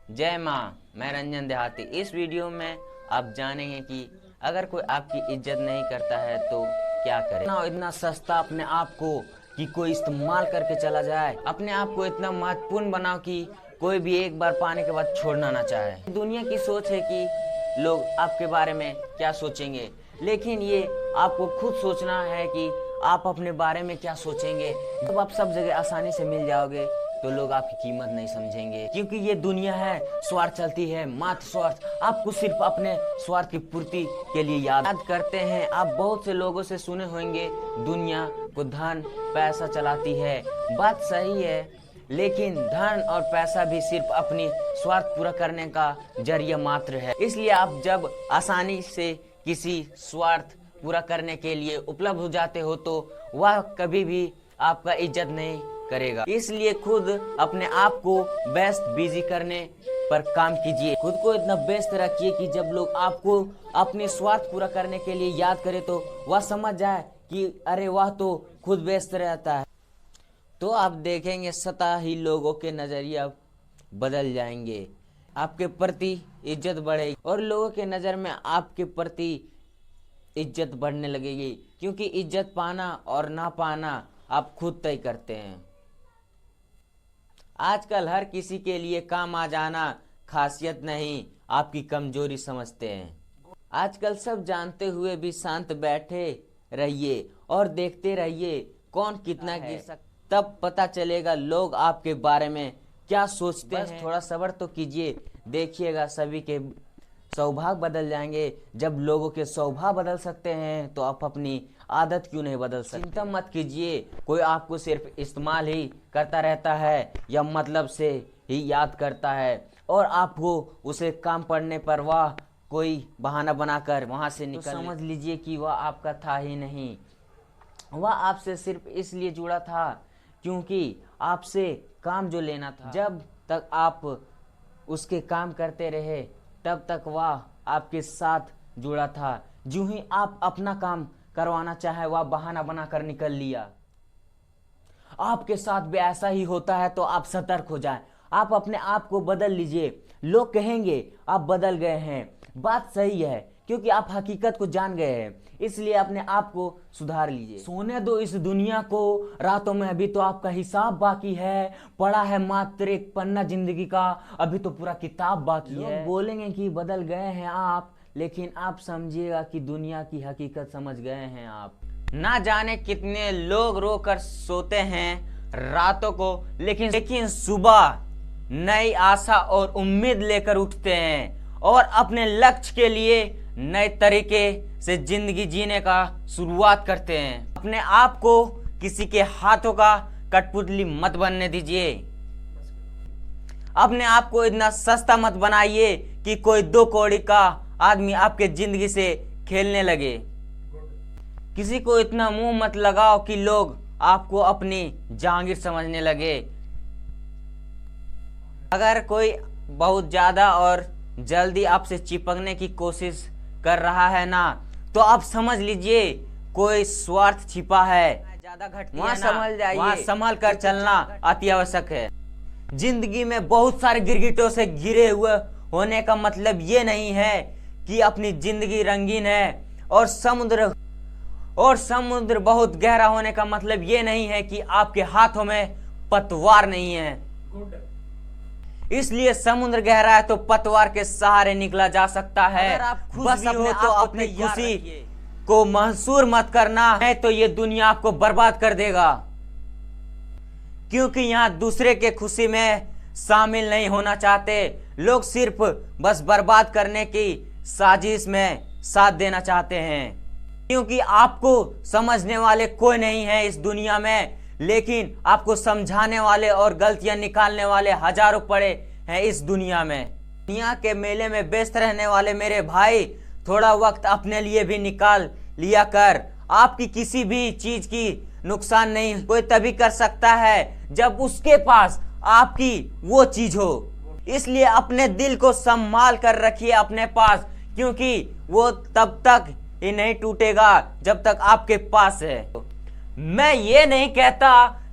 जय माँ, मैं रंजन देहाती। इस वीडियो में आप जानेंगे कि अगर कोई आपकी इज्जत नहीं करता है तो क्या करे। इतना सस्ता अपने आप को कि कोई इस्तेमाल करके चला जाए। अपने आप को इतना महत्वपूर्ण बनाओ कि कोई भी एक बार पाने के बाद छोड़ना ना चाहे। दुनिया की सोच है कि लोग आपके बारे में क्या सोचेंगे, लेकिन ये आपको खुद सोचना है कि आप अपने बारे में क्या सोचेंगे। जब आप सब जगह आसानी से मिल जाओगे तो लोग आपकी कीमत नहीं समझेंगे, क्योंकि ये दुनिया है, स्वार्थ चलती है, मात्र स्वार्थ। आपको सिर्फ अपने स्वार्थ की पूर्ति के लिए याद करते हैं। आप बहुत से लोगों से सुने होंगे दुनिया को धन पैसा चलाती है। बात सही है, लेकिन धन और पैसा भी सिर्फ अपनी स्वार्थ पूरा करने का जरिया मात्र है। इसलिए आप जब आसानी से किसी स्वार्थ पूरा करने के लिए उपलब्ध हो जाते हो तो वह कभी भी आपका इज्जत नहीं करेगा। इसलिए खुद अपने आप को व्यस्त बिजी करने पर काम कीजिए। खुद को इतना व्यस्त रखिए कि जब लोग आपको अपने स्वार्थ पूरा करने के लिए याद करें तो वह समझ जाए कि अरे वह तो खुद व्यस्त रहता है। तो आप देखेंगे सतह ही लोगों के नजरिया बदल जाएंगे, आपके प्रति इज्जत बढ़ेगी और लोगों के नज़र में आपके प्रति इज्जत बढ़ने लगेगी, क्योंकि इज्जत पाना और ना पाना आप खुद तय करते हैं। आजकल हर किसी के लिए काम आ जाना खासियत नहीं, आपकी कमजोरी समझते हैं। आजकल सब जानते हुए भी शांत बैठे रहिए और देखते रहिए कौन कितना गिर सकता, तब पता चलेगा लोग आपके बारे में क्या सोचते हैं। थोड़ा सब्र तो कीजिए, देखिएगा सभी के स्वभाव बदल जाएंगे। जब लोगों के स्वभाव बदल सकते हैं तो आप अपनी आदत क्यों नहीं बदल सकते। चिंता मत कीजिए, कोई आपको सिर्फ इस्तेमाल ही करता रहता है या मतलब से ही याद करता है और आपको उसे काम पड़ने पर वह कोई बहाना बनाकर वहां से निकल, तो समझ लीजिए कि वह आपका था ही नहीं। वह आपसे सिर्फ इसलिए जुड़ा था क्योंकि आपसे काम जो लेना था। जब तक आप उसके काम करते रहे तब तक वह आपके साथ जुड़ा था। जो ही आप अपना काम करवाना चाहे वह बहाना बनाकर निकल लिया। आपके साथ भी ऐसा ही होता है तो आप सतर्क हो जाएं। आप अपने आप को बदल लीजिए। लोग कहेंगे आप बदल गए हैं, बात सही है, क्योंकि आप हकीकत को जान गए हैं। इसलिए अपने आप को सुधार लीजिए। सोने दो इस दुनिया को, रातों में अभी तो आपका हिसाब बाकी है। पड़ा है मात्र एक पन्ना जिंदगी का, अभी तो पूरा किताब बाकी है। लोग बोलेंगे कि बदल गए हैं आप, लेकिन आप समझिएगा कि दुनिया की हकीकत समझ गए हैं आप। ना जाने कितने लोग रोकर सोते हैं रातों को, लेकिन सुबह नई आशा और उम्मीद लेकर उठते हैं और अपने लक्ष्य के लिए नए तरीके से जिंदगी जीने का शुरुआत करते हैं। अपने आप को किसी के हाथों का कठपुतली मत बनने दीजिए। अपने आप को इतना सस्ता मत बनाइए कि कोई 2 कौड़ी का आदमी आपके जिंदगी से खेलने लगे। किसी को इतना मुंह मत लगाओ कि लोग आपको अपनी जागीर समझने लगे। अगर कोई बहुत ज्यादा और जल्दी आपसे चिपकने की कोशिश कर रहा है ना, तो आप समझ लीजिए कोई स्वार्थ छिपा है। ज्यादा घटती है ना, समझ जाइए, वहां संभल कर चलना अति आवश्यक है। जिंदगी में बहुत सारे गिरगिटों से घिरे हुए होने का मतलब ये नहीं है कि अपनी जिंदगी रंगीन है, और समुद्र बहुत गहरा होने का मतलब ये नहीं है कि आपके हाथों में पतवार नहीं है। इसलिए समुद्र गहरा है तो पतवार के सहारे निकला जा सकता है। अगर आप बस अपने तो अपनी खुशी को महसूर मत करना है, तो ये दुनिया आपको बर्बाद कर देगा, क्योंकि यहाँ दूसरे के खुशी में शामिल नहीं होना चाहते। लोग सिर्फ बस बर्बाद करने की साजिश में साथ देना चाहते हैं, क्योंकि आपको समझने वाले कोई नहीं है इस दुनिया में, लेकिन आपको समझाने वाले और गलतियां निकालने वाले हजारों पड़े हैं इस दुनिया में। दुनिया के मेले में व्यस्त रहने वाले मेरे भाई, थोड़ा वक्त अपने लिए भी निकाल लिया कर। आपकी किसी भी चीज की नुकसान नहीं कोई तभी कर सकता है जब उसके पास आपकी वो चीज हो। इसलिए अपने दिल को संभाल कर रखिए अपने पास, क्योंकि वो तब तक ही नहीं टूटेगा जब तक आपके पास है। मैं ये नहीं कहता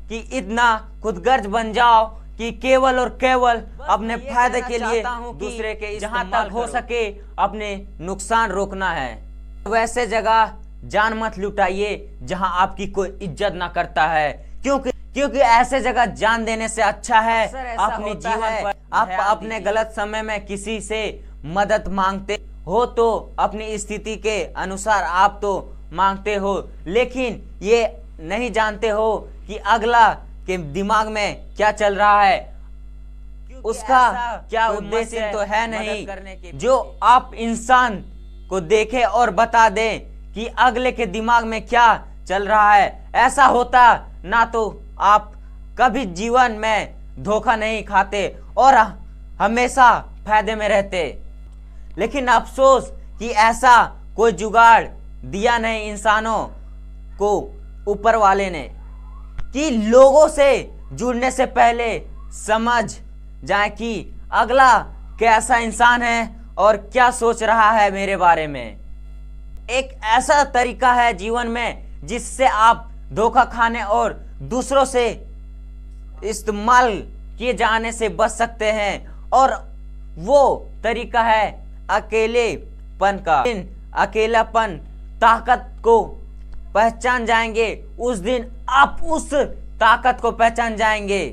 कि इतना खुदगर्ज बन जाओ कि केवल और केवल अपने फायदे के लिए दूसरे के जहां तक हो सके अपने नुकसान रोकना है। वैसे जगह जान मत लुटाइए जहां आपकी कोई इज्जत ना करता है, क्योंकि ऐसे जगह जान देने से अच्छा है अपने जीवन पर आप अपने गलत समय में किसी से मदद मांगते हो तो अपनी स्थिति के अनुसार आप तो मांगते हो, लेकिन ये नहीं जानते हो कि अगला के दिमाग में क्या चल रहा है, उसका क्या उद्देश्य तो है नहीं जो आप इंसान को देखे और बता दें कि अगले के दिमाग में क्या चल रहा है। ऐसा होता ना तो आप कभी जीवन में धोखा नहीं खाते और हमेशा फायदे में रहते। लेकिन अफसोस कि ऐसा कोई जुगाड़ दिया नहीं इंसानों को ऊपर वाले ने कि लोगों से जुड़ने से पहले समझ जाए कि अगला कैसा इंसान है और क्या सोच रहा है मेरे बारे में। एक ऐसा तरीका है जीवन में जिससे आप धोखा खाने और दूसरों से इस्तेमाल किए जाने से बच सकते हैं, और वो तरीका है अकेलेपन का। अकेलापन ताकत को पहचान जाएंगे उस दिन आप उस ताकत को पहचान जाएंगे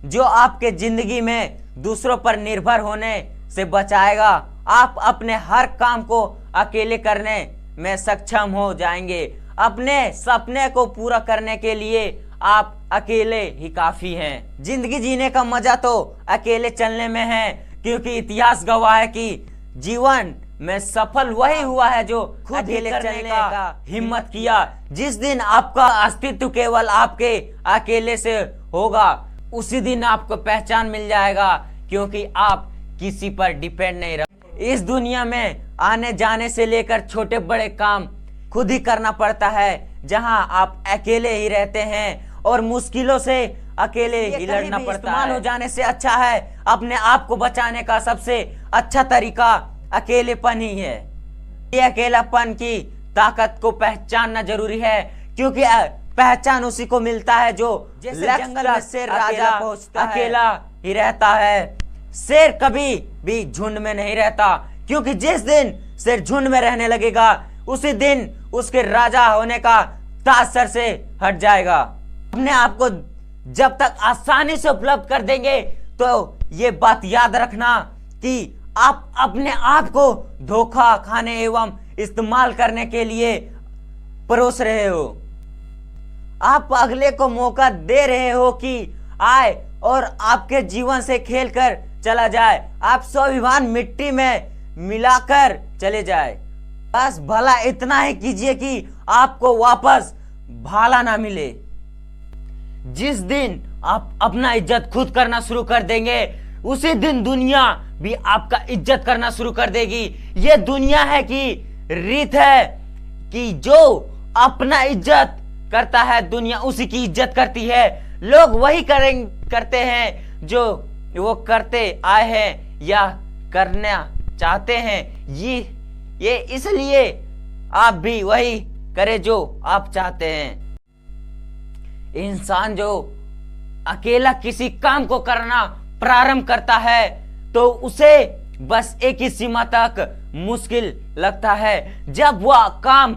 जो आपके जिंदगी में दूसरों पर निर्भर होने से बचाएगा। आप अपने हर काम को अकेले करने में सक्षम हो जाएंगे। अपने सपने को पूरा करने के लिए आप अकेले ही काफी हैं। जिंदगी जीने का मजा तो अकेले चलने में है, क्योंकि इतिहास गवाह है कि जीवन में सफल वही हुआ है जो खुद अकेले चलने का हिम्मत किया। जिस दिन आपका अस्तित्व केवल आपके अकेले से होगा उसी दिन आपको पहचान मिल जाएगा, क्योंकि आप किसी पर डिपेंड नहीं रह। इस दुनिया में आने जाने से लेकर छोटे बड़े काम खुद ही करना पड़ता है, जहां आप अकेले ही रहते हैं और मुश्किलों से अकेले ही लड़ना पड़ता है। हो जाने से अच्छा है अपने आप को बचाने का सबसे अच्छा तरीका अकेलेपन ही है। ये अकेलापन की ताकत को पहचानना जरूरी है, क्योंकि पहचान उसी को मिलता है जो जंगल में शेर राजा अकेला ही रहता है। शेर कभी भी झुंड में नहीं रहता, क्योंकि जिस दिन शेर झुंड में रहने लगेगा उसी दिन उसके राजा होने का ताज सर से हट जाएगा। अपने आप को जब तक आसानी से उपलब्ध कर देंगे तो ये बात याद रखना कि आप अपने आप को धोखा खाने एवं इस्तेमाल करने के लिए परोस रहे हो। आप अगले को मौका दे रहे हो कि आए और आपके जीवन से खेलकर चला जाए। आप स्वाभिमान मिट्टी में मिलाकर चले जाए। बस भला इतना ही कीजिए कि आपको वापस भाला ना मिले। जिस दिन आप अपना इज्जत खुद करना शुरू कर देंगे उसी दिन दुनिया भी आपका इज्जत करना शुरू कर देगी। ये दुनिया है कि रीत है कि जो अपना इज्जत करता है दुनिया उसी की इज्जत करती है। लोग वही करते हैं जो वो करते आए हैं या करना चाहते हैं। ये इसलिए आप भी वही करें जो आप चाहते हैं। इंसान जो अकेला किसी काम को करना प्रारंभ करता है तो उसे बस एक ही सीमा तक मुश्किल लगता है। जब वह काम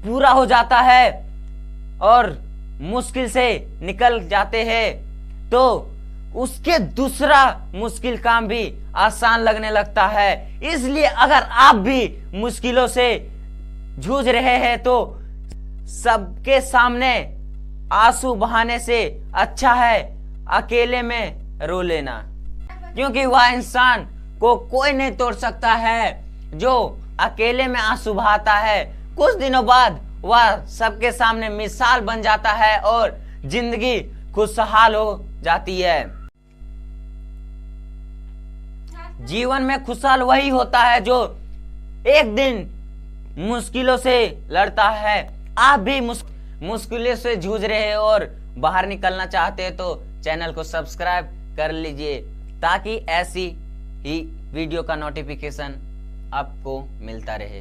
पूरा हो जाता है और मुश्किल से निकल जाते हैं तो उसके दूसरा मुश्किल काम भी आसान लगने लगता है। इसलिए अगर आप भी मुश्किलों से जूझ रहे हैं तो सबके सामने आंसू बहाने से अच्छा है अकेले में रो लेना, क्योंकि वह इंसान को कोई नहीं तोड़ सकता है जो अकेले में आंसू बहाता है। कुछ दिनों बाद वह सबके सामने मिसाल बन जाता है और जिंदगी खुशहाल हो जाती है। जीवन में खुशहाल वही होता है जो एक दिन मुश्किलों से लड़ता है। आप भी मुश्किलों से जूझ रहे हैं और बाहर निकलना चाहते हैं तो चैनल को सब्सक्राइब कर लीजिए ताकि ऐसी ही वीडियो का नोटिफिकेशन आपको मिलता रहे।